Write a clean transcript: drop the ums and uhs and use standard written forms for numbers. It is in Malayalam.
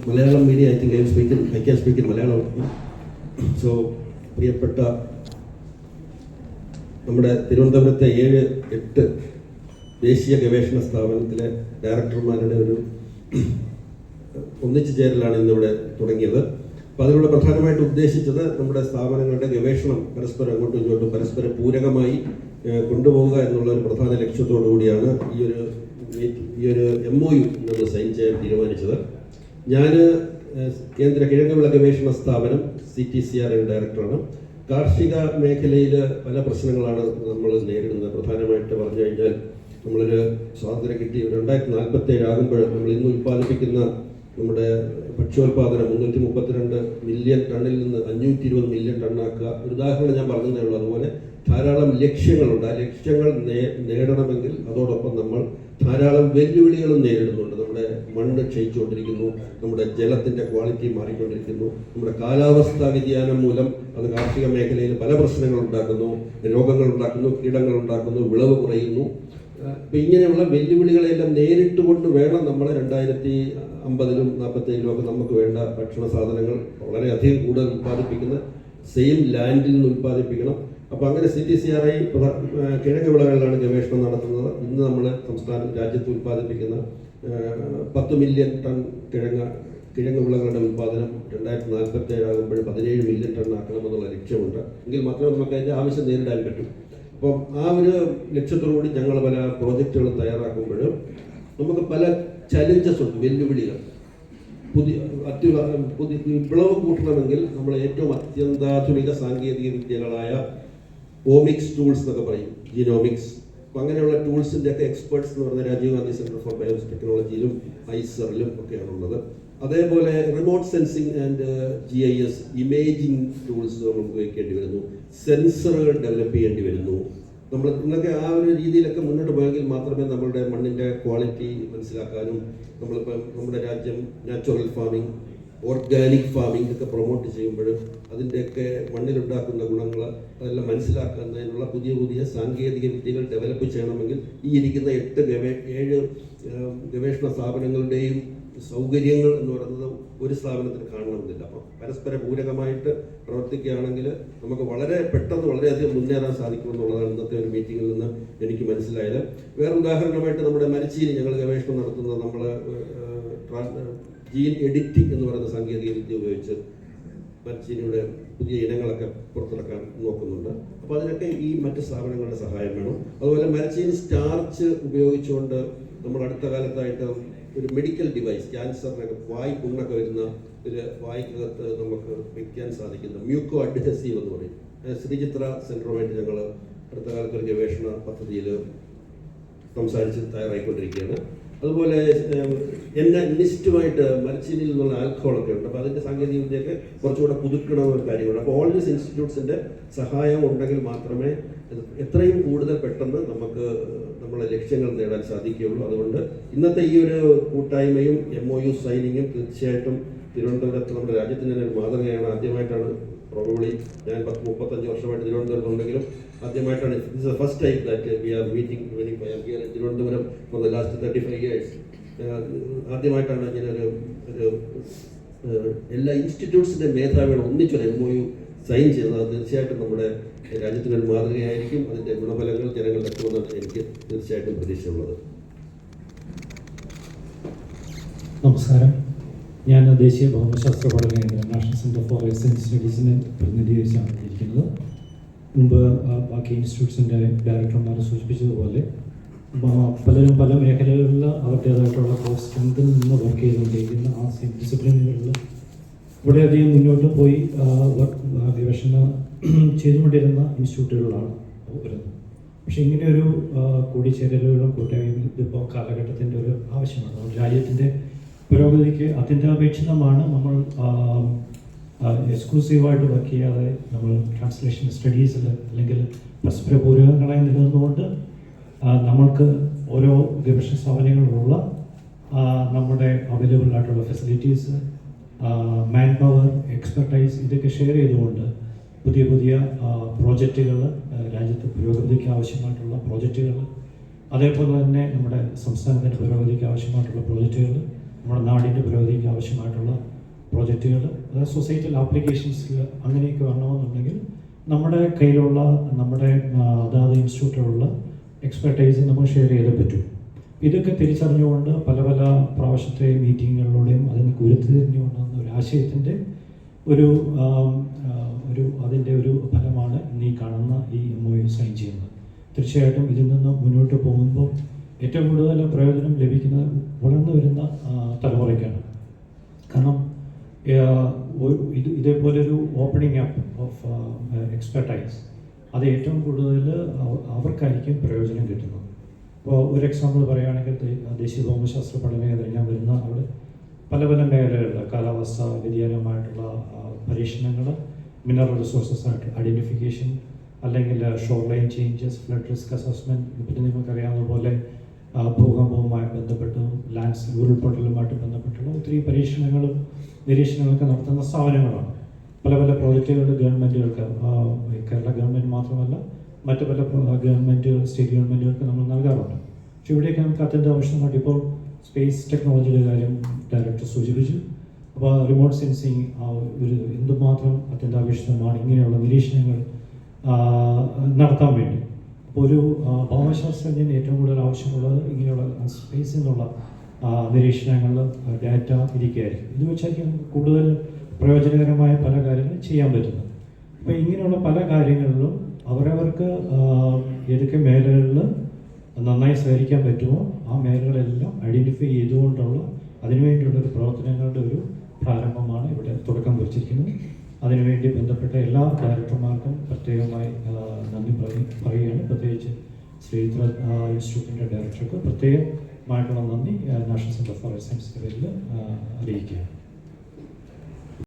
Malayalam media, I think I can speak in Malayalam. So, പ്രിയപ്പെട്ട നമ്മുടെ തിരുവനന്തപുരത്തെ 7-8 ദേശീയ ഗവേഷണ സ്ഥാപനത്തിലെ ഡയറക്ടർമാരുടെ ഒരു ഒന്നിച്ചു ചേരലാണ് ഇന്നിവിടെ തുടങ്ങിയത്. അപ്പോൾ അതിലൂടെ പ്രധാനമായിട്ട് ഉദ്ദേശിച്ചത് നമ്മുടെ സ്ഥാപനങ്ങളുടെ ഗവേഷണം പരസ്പരം അങ്ങോട്ടും ഇങ്ങോട്ടും പരസ്പരം പൂരകമായി കൊണ്ടുപോകുക എന്നുള്ള ഒരു പ്രധാന ലക്ഷ്യത്തോടു കൂടിയാണ് ഈ ഒരു MOU നമ്മൾ സൈൻ ചെയ്യാൻ തീരുമാനിച്ചത്. ഞാൻ കേന്ദ്ര കിഴങ്ങുവിള ഗവേഷണ സ്ഥാപനം CTCR ഡയറക്ടറാണ്. കാർഷിക മേഖലയിൽ പല പ്രശ്നങ്ങളാണ് നമ്മൾ നേരിടുന്നത്. പ്രധാനമായിട്ട് പറഞ്ഞു കഴിഞ്ഞാൽ നമ്മളൊരു സ്വാതന്ത്ര്യം കിട്ടി 2047 ആകുമ്പോൾ നമ്മൾ ഇന്ന് ഉൽപ്പാദിപ്പിക്കുന്ന നമ്മുടെ ഭക്ഷ്യോൽപാദനം 332 മില്യൺ ടണ്ണിൽ നിന്ന് 520 മില്യൺ ടണ്ണാക്കുക. ഒരു ഉദാഹരണം ഞാൻ പറഞ്ഞതേ ഉള്ളൂ. അതുപോലെ ധാരാളം ലക്ഷ്യങ്ങളുണ്ട്. ആ ലക്ഷ്യങ്ങൾ നേടണമെങ്കിൽ അതോടൊപ്പം നമ്മൾ ധാരാളം വെല്ലുവിളികളും നേരിടുന്നുണ്ട്. നമ്മുടെ മണ്ണ് ക്ഷയിച്ചുകൊണ്ടിരിക്കുന്നു, നമ്മുടെ ജലത്തിൻ്റെ ക്വാളിറ്റി മാറിക്കൊണ്ടിരിക്കുന്നു, നമ്മുടെ കാലാവസ്ഥാ വ്യതിയാനം മൂലം അത് കാർഷിക മേഖലയിൽ പല പ്രശ്നങ്ങൾ ഉണ്ടാക്കുന്നു, രോഗങ്ങൾ ഉണ്ടാക്കുന്നു, കീടങ്ങൾ ഉണ്ടാക്കുന്നു, വിളവ് കുറയുന്നു. അപ്പം ഇങ്ങനെയുള്ള വെല്ലുവിളികളെല്ലാം നേരിട്ടുകൊണ്ട് വേണം നമ്മൾ 2050-ലും 47-ലും ഒക്കെ നമുക്ക് വേണ്ട ഭക്ഷണ സാധനങ്ങൾ വളരെയധികം കൂടുതൽ ഉൽപ്പാദിപ്പിക്കുന്ന സെയിം ലാൻഡിൽ നിന്ന് ഉൽപ്പാദിപ്പിക്കണം. അപ്പോൾ അങ്ങനെ CTCR കിഴങ്ങ് വിളകളിലാണ് ഗവേഷണം നടത്തുന്നത്. ഇന്ന് നമ്മൾ രാജ്യത്ത് ഉൽപ്പാദിപ്പിക്കുന്ന 10 മില്യൺ ടൺ കിഴങ്ങ് വിളകളുടെ ഉൽപ്പാദനം 2047 ആകുമ്പോൾ 17 മില്യൺ ടൺ ആക്കണമെന്നുള്ള ലക്ഷ്യമുണ്ട്. എങ്കിൽ മാത്രമേ നമുക്ക് അതിൻ്റെ ആവശ്യം നേരിടാൻ പറ്റും. അപ്പം ആ ഒരു ലക്ഷ്യത്തോടുകൂടി ഞങ്ങൾ പല പ്രോജക്റ്റുകളും തയ്യാറാക്കുമ്പോഴും നമുക്ക് പല ചലഞ്ചസ് ഉണ്ട്, വെല്ലുവിളികൾ. പുതിയ വിളവ് കൂട്ടണമെങ്കിൽ നമ്മൾ ഏറ്റവും അത്യന്താധുനിക സാങ്കേതിക വിദ്യകളായ ഓമിക്സ് ടൂൾസ് എന്നൊക്കെ പറയും, ജീനോമിക്സ്. അപ്പം അങ്ങനെയുള്ള ടൂൾസിൻ്റെ ഒക്കെ എക്സ്പേർട്സ് എന്ന് പറഞ്ഞ രാജീവ് ഗാന്ധി സെൻറ്റർ ഫോർ ബയോടെക്നോളജിയിലും ഐസറിലും ഒക്കെയാണുള്ളത്. അതേപോലെ remote sensing and GIS imaging tools നമ്മൾ ഉപയോഗിക്കേണ്ടി വരുന്നു, സെൻസറുകൾ ഡെവലപ്പ് ചെയ്യേണ്ടി വരുന്നു. നമ്മൾ ഇന്നൊക്കെ ആ ഒരു രീതിയിലൊക്കെ മുന്നോട്ട് പോയെങ്കിൽ മാത്രമേ നമ്മളുടെ മണ്ണിൻ്റെ ക്വാളിറ്റി മനസ്സിലാക്കാനും നമ്മളിപ്പോൾ നമ്മുടെ രാജ്യം നാച്ചുറൽ ഫാമിംഗ്, ഓർഗാനിക് ഫാമിംഗ് ഒക്കെ പ്രൊമോട്ട് ചെയ്യുമ്പോഴും അതിൻ്റെയൊക്കെ മണ്ണിലുണ്ടാക്കുന്ന ഗുണങ്ങൾ അതെല്ലാം മനസ്സിലാക്കുന്നതിനുള്ള പുതിയ സാങ്കേതിക വിദ്യകൾ ഡെവലപ്പ് ചെയ്യണമെങ്കിൽ ഈ ഇരിക്കുന്ന 7 ഗവേഷണ സ്ഥാപനങ്ങളുടെയും സൗകര്യങ്ങൾ എന്ന് പറയുന്നത് ഒരു സ്ഥാപനത്തിന് കാണണമെന്നില്ല. അപ്പം പരസ്പര പൂരകമായിട്ട് പ്രവർത്തിക്കുകയാണെങ്കിൽ നമുക്ക് വളരെ പെട്ടെന്ന് വളരെയധികം മുന്നേറാൻ സാധിക്കുമെന്നുള്ളതാണ് ഇന്നത്തെ ഒരു മീറ്റിങ്ങിൽ നിന്ന് എനിക്ക് മനസ്സിലായത്. വേറെ ഉദാഹരണമായിട്ട് നമ്മുടെ മരച്ചീനി ഞങ്ങൾ ഗവേഷണം നടത്തുന്നത് നമ്മൾ ജീൻ എഡിറ്റിംഗ് എന്ന് പറയുന്ന സാങ്കേതിക വിദ്യ ഉപയോഗിച്ച് മരച്ചീനിയുടെ പുതിയ ഇനങ്ങളൊക്കെ പുറത്തിറക്കാൻ നോക്കുന്നുണ്ട്. അപ്പോൾ അതിനൊക്കെ ഈ മറ്റ് സ്ഥാപനങ്ങളുടെ സഹായം വേണം. അതുപോലെ മരച്ചീനി സ്റ്റാർച്ച് ഉപയോഗിച്ചുകൊണ്ട് നമ്മൾ അടുത്ത കാലത്തായിട്ട് ഒരു മെഡിക്കൽ ഡിവൈസ്, ക്യാൻസറിനൊക്കെ പുണ്ണൊക്കെ വരുന്ന ഒരു വായ്ക്കകത്ത് നമുക്ക് വയ്ക്കാൻ സാധിക്കുന്ന മ്യൂക്കോ അഡ്ഹസീവ് എന്ന് പറയും. ശ്രീചിത്ര സെൻറ്ററുമായിട്ട് ഞങ്ങൾ അടുത്ത കാലത്ത് ഒരു ഗവേഷണ പദ്ധതിയിൽ സംസാരിച്ച് തയ്യാറായിക്കൊണ്ടിരിക്കുകയാണ്. അതുപോലെ നിശ്ചിതമായിട്ട് മരച്ചീനിയിൽ നിന്നുള്ള ആൽക്കഹോളൊക്കെ ഉണ്ട്. അപ്പോൾ അതിൻ്റെ സാങ്കേതിക വിദ്യയൊക്കെ കുറച്ചുകൂടെ പുതുക്കണമെന്നൊരു കാര്യമുണ്ട്. അപ്പോൾ ഓൾ ദീസ് ഇൻസ്റ്റിറ്റ്യൂട്ട്സിൻ്റെ സഹായം ഉണ്ടെങ്കിൽ മാത്രമേ എത്രയും കൂടുതൽ പെട്ടെന്ന് നമുക്ക് നമ്മളെ ലക്ഷ്യങ്ങൾ നേടാൻ സാധിക്കുകയുള്ളൂ. അതുകൊണ്ട് ഇന്നത്തെ ഈ ഒരു കൂട്ടായ്മയും MOU സൈനിങ്ങും തീർച്ചയായിട്ടും തിരുവനന്തപുരത്ത് നമ്മുടെ രാജ്യത്തിന് തന്നെ ഒരു മാതൃകയാണ്. ആദ്യമായിട്ടാണ് പ്രോബബ്ലി ഞാൻ 35 വർഷമായിട്ട് തിരുവനന്തപുരത്തുണ്ടെങ്കിലും ആദ്യമായിട്ടാണ് first time that we are meeting Thiruvananthapuram for the last 35 years. ആദ്യമായിട്ടാണ് ഇങ്ങനെ ഒരു എല്ലാ ഇൻസ്റ്റിറ്റ്യൂട്ട്സിൻ്റെ മേധാവികൾ ഒന്നിച്ചൊരു MOU സൈൻ ചെയ്യുന്നത്. തീർച്ചയായിട്ടും നമ്മുടെ രാജ്യത്തിനൊരു മാതൃകയായിരിക്കും. അതിൻ്റെ ഗുണഫലങ്ങൾ ജനങ്ങളിൽ എത്തുമെന്നാണ് എനിക്ക് തീർച്ചയായിട്ടും പ്രതീക്ഷയുള്ളത്. നമസ്കാരം. ഞാൻ ദേശീയ ഭൗമശാസ്ത്ര പഠന കേന്ദ്രം നാഷണൽ സെൻറ്റർ ഫോർ റിസർച്ച് സ്റ്റഡീസിനെ പ്രതിനിധീകരിച്ചാണ് ഇരിക്കുന്നത്. മുമ്പ് ബാക്കി ഇൻസ്റ്റിറ്റ്യൂട്ട്സിൻ്റെ ഡയറക്ടർമാരെ സൂചിപ്പിച്ചതുപോലെ പലരും പല മേഖലകളിൽ അവരുടേതായിട്ടുള്ള കോഴ്സ് സ്ട്രെങ്തിൽ നിന്ന് വർക്ക് ചെയ്തുകൊണ്ടിരിക്കുന്ന ആ സെയിം ഡിസിപ്ലിനുകളിൽ ഇവിടെയധികം മുന്നോട്ട് പോയി ഗവേഷണം ചെയ്തുകൊണ്ടിരുന്ന ഇൻസ്റ്റിറ്റ്യൂട്ടുകളാണ് വരുന്നത്. പക്ഷേ ഇങ്ങനെയൊരു കൂടിച്ചേരലുകളും കൂട്ടായ്മയും ഇതിപ്പോൾ കാലഘട്ടത്തിൻ്റെ ഒരു ആവശ്യമാണ്. നമ്മുടെ രാജ്യത്തിൻ്റെ പുരോഗതിക്ക് അത്യന്താപേക്ഷിതമാണ്. നമ്മൾ എക്സ്ക്ലൂസീവായിട്ട് വർക്ക് ചെയ്യാതെ നമ്മൾ ട്രാൻസ്ലേഷൻ സ്റ്റഡീസിൽ അല്ലെങ്കിൽ പരസ്പര പൂരകങ്ങളായി നിലനിന്നുകൊണ്ട് നമ്മൾക്ക് ഓരോ ഗവേഷണ സ്ഥാപനങ്ങളിലുള്ള നമ്മുടെ അവൈലബിൾ ആയിട്ടുള്ള ഫെസിലിറ്റീസ്, മാൻ പവർ, എക്സ്പെർട്ടൈസ് ഇതൊക്കെ ഷെയർ ചെയ്തുകൊണ്ട് പുതിയ പ്രോജക്റ്റുകൾ, രാജ്യത്ത് പുരോഗതിക്ക് ആവശ്യമായിട്ടുള്ള പ്രോജക്റ്റുകൾ, അതേപോലെ തന്നെ നമ്മുടെ സംസ്ഥാനത്തിൻ്റെ പുരോഗതിക്ക് ആവശ്യമായിട്ടുള്ള പ്രോജക്റ്റുകൾ, നമ്മുടെ നാടിൻ്റെ പുരോഗതിക്ക് ആവശ്യമായിട്ടുള്ള പ്രോജക്റ്റുകൾ, അതായത് സൊസൈറ്റൽ ആപ്ലിക്കേഷൻസിൽ അങ്ങനെയൊക്കെ വരണമെന്നുണ്ടെങ്കിൽ നമ്മുടെ കയ്യിലുള്ള നമ്മുടെ അതാത് ഇൻസ്റ്റിറ്റ്യൂട്ടിലുള്ള എക്സ്പെർട്ടൈസ് നമ്മൾ ഷെയർ ചെയ്തേ പറ്റൂ. ഇതൊക്കെ തിരിച്ചറിഞ്ഞുകൊണ്ട് പല പല പ്രാവശ്യത്തെ മീറ്റിങ്ങുകളിലൂടെയും അതിന് ഉരുത്തിരിഞ്ഞുകൊണ്ടുവന്ന ഒരു ആശയത്തിൻ്റെ ഒരു അതിൻ്റെ ഒരു ഫലമാണ് ഇന്ന് ഈ കാണുന്ന ഈ MOU സൈൻ ചെയ്യുന്നത്. തീർച്ചയായിട്ടും ഇതിൽ നിന്ന് മുന്നോട്ട് പോകുമ്പോൾ ഏറ്റവും കൂടുതൽ പ്രയോജനം ലഭിക്കുന്നത് വളർന്നു വരുന്ന തലമുറയ്ക്കാണ്. കാരണം ഇതേപോലൊരു ഓപ്പണിംഗ് അപ്പ് ഓഫ് എക്സ്പെർട്ടൈസ് അത് ഏറ്റവും കൂടുതൽ അവർക്കായിരിക്കും പ്രയോജനം കിട്ടുന്നത്. ഇപ്പോൾ ഒരു എക്സാമ്പിൾ പറയുകയാണെങ്കിൽ ദേശീയ ഭൗമശാസ്ത്ര പഠന കേന്ദ്രം ഞാൻ വരുന്ന അവിടെ പല പല മേഖലകളിൽ കാലാവസ്ഥ വ്യതിയാനവുമായിട്ടുള്ള പരീക്ഷണങ്ങൾ, മിനറൽ റിസോഴ്സസ് ആയിട്ട് ഐഡൻറ്റിഫിക്കേഷൻ, അല്ലെങ്കിൽ shore line changes, flood risk assessment, പിന്നെ നിങ്ങൾക്കറിയാവുന്ന പോലെ ഭൂകമ്പവുമായി ബന്ധപ്പെട്ടും ഉരുൾപൊട്ടലുമായിട്ട് ബന്ധപ്പെട്ടുള്ള ഒത്തിരി പരീക്ഷണങ്ങളും നിരീക്ഷണങ്ങളൊക്കെ നടത്തുന്ന സ്ഥാപനങ്ങളാണ്. പല പല പ്രോജക്റ്റുകൾ ഗവൺമെൻറ്റുകൾക്ക്, കേരള ഗവൺമെൻറ് മാത്രമല്ല മറ്റ് പല ഗവൺമെൻറ് സ്റ്റേറ്റ് ഗവൺമെൻറ്റുകൾക്ക് നമ്മൾ നൽകാറുണ്ട്. പക്ഷേ ഇവിടെയൊക്കെ നമുക്ക് അത്യന്താപേക്ഷിതമായിട്ട് ഇപ്പോൾ സ്പേസ് ടെക്നോളജിയുടെ കാര്യം ഡയറക്ടർ സൂചിപ്പിച്ചു. അപ്പോൾ റിമോട്ട് സെൻസിങ് ഒരു എന്തുമാത്രം അത്യന്താപേക്ഷിതമാണ് ഇങ്ങനെയുള്ള നിരീക്ഷണങ്ങൾ നടത്താൻ വേണ്ടി. അപ്പോൾ ഒരു ഭൗമശാസ്ത്രജ്ഞന് ഏറ്റവും കൂടുതൽ ആവശ്യമുള്ളത് ഇങ്ങനെയുള്ള സ്പേസിൽ നിന്നുള്ള നിരീക്ഷണങ്ങൾ, ഡാറ്റ ഇരിക്കുകയായിരിക്കും. ഇത് വെച്ചായിരിക്കും നമുക്ക് കൂടുതൽ പ്രയോജനകരമായ പല കാര്യങ്ങളും ചെയ്യാൻ പറ്റുന്നത്. അപ്പോൾ ഇങ്ങനെയുള്ള പല കാര്യങ്ങളിലും അവരവർക്ക് ഏതൊക്കെ മേഖലകളിൽ നന്നായി സഹകരിക്കാൻ പറ്റുമോ ആ മേഖലകളെല്ലാം ഐഡൻറ്റിഫൈ ചെയ്തുകൊണ്ടുള്ള അതിനുവേണ്ടിയുള്ളൊരു പ്രവർത്തനങ്ങളുടെ ഒരു പ്രാരംഭമാണ് ഇവിടെ തുടക്കം കുറിച്ചിരിക്കുന്നത്. അതിനുവേണ്ടി ബന്ധപ്പെട്ട എല്ലാ ഡയറക്ടർമാർക്കും പ്രത്യേകമായി നന്ദി പറയുകയാണ്. പ്രത്യേകിച്ച് ശ്രീത്ര ഇൻസ്റ്റിറ്റ്യൂട്ടിൻ്റെ ഡയറക്ടർക്ക് പ്രത്യേകമായിട്ടുള്ള നന്ദി നാഷണൽ സെൻറ്റർ ഫോർ സയൻസിൻ്റെ പേരിൽ അറിയിക്കുകയാണ്.